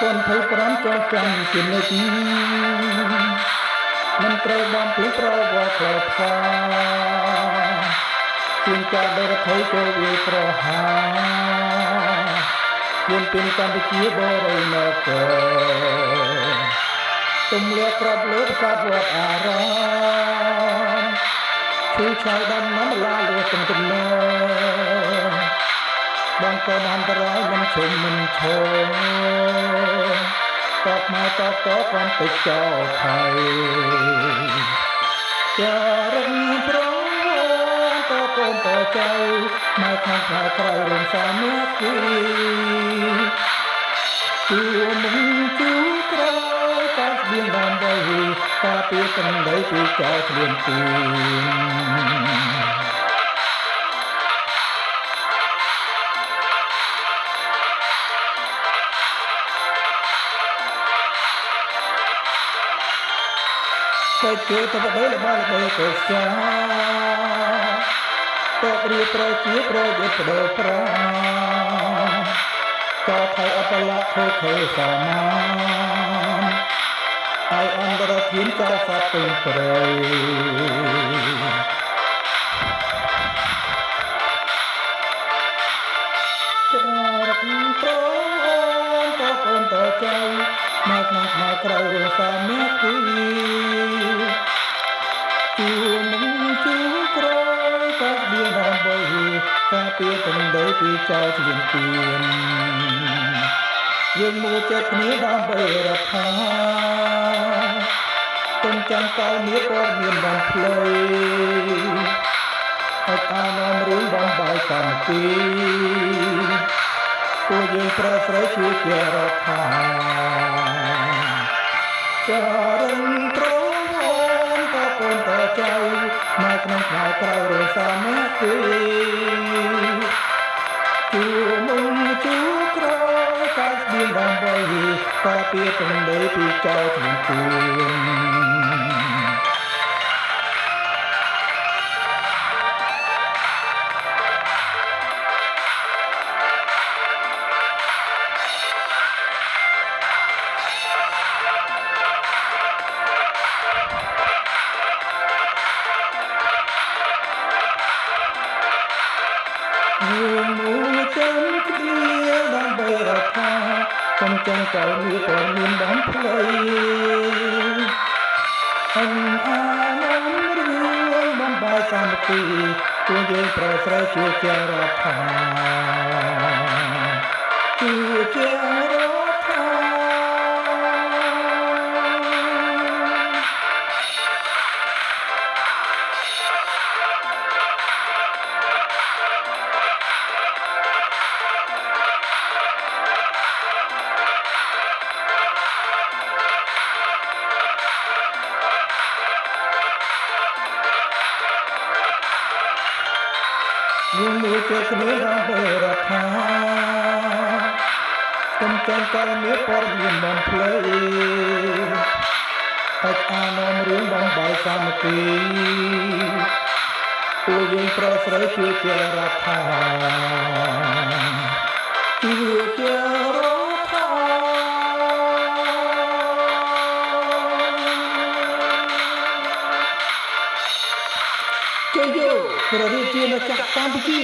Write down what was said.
2025ចូលចាំជានិច្ចមិនត្រូវបំភ្លេចប្រវត្តិខ្លផ្សារជាងការដេរថៃចូលវាប្រហាជាងពីកម្ពុជាបរិណកទំលាក្របលើផ្សារវត្តអារាមឈឺឆាយដំណាំឡាលួទាំងទំនើបងក៏អន្តរាយមិនឈុំមិនឈរតបមកតបកំពេចចោលថៃចារឹងប្រងតកូនតចៅមកខាងខាងក្រៅរំសាមាគីជួមុំជួក្រោយកាត់បៀងដើម្បីការពារកំដីពីចោលគ្លៀនទីតែគេទៅបដិល្បាល្បីកុសលតបរៀបប្រជាប្រយុទ្ធបដិប្រាក៏ថៃអបលៈខុសខើសាមានឲ្យអន្តរធានចោលសត្វពេញព្រៃចារឹកប្រងតកូនតចៅមកក្នុងផ្នែកក្រៅរសាមាគីជួមុំជួក្រោយកាត់បៀងដើម្បីការពារទំដីពីចោលជ្រៀងទៀនយើងមួយចិត្តគ្នាដើម្បីរដ្ឋាទុំចាំកៅនេះក៏មានបានផ្លូវអត់អានំរឿងបំបាយកម្មវិធីពួកយើងប្រស្រ័យជួយជារដ្ឋាចារឹងប្រងតកូនតចៅមកក្នុងផ្នែកក្រៅរសាមាគីជួមុំជួក្រោយកាត់បៀងដើម្បីការពារទំដីពីចោលគ្លៀនទៀនយើងមួយចាំគ្នាដើម្បីរដ្ឋាកំចឹងកៅនេះក៏មានបំភ្លៃអិនអានំរឿងបំបាយសាមគ្គីពួកយើងប្រស្រ័យជួយជារដ្ឋាជួយជារដ្ឋាយើងមួយចិត្តគ្នាដើម្បីរដ្ឋាកំចាញ់ករណីព័ត៌មានបំភ្លៃអាចអានំរឿងបំបាយសាមគ្គីពួកយើងប្រស្រ័យជួយជារដ្ឋាជួយជារដ្ឋាជ័យយោព្រះរាជាណាចក្រកម្ពុជា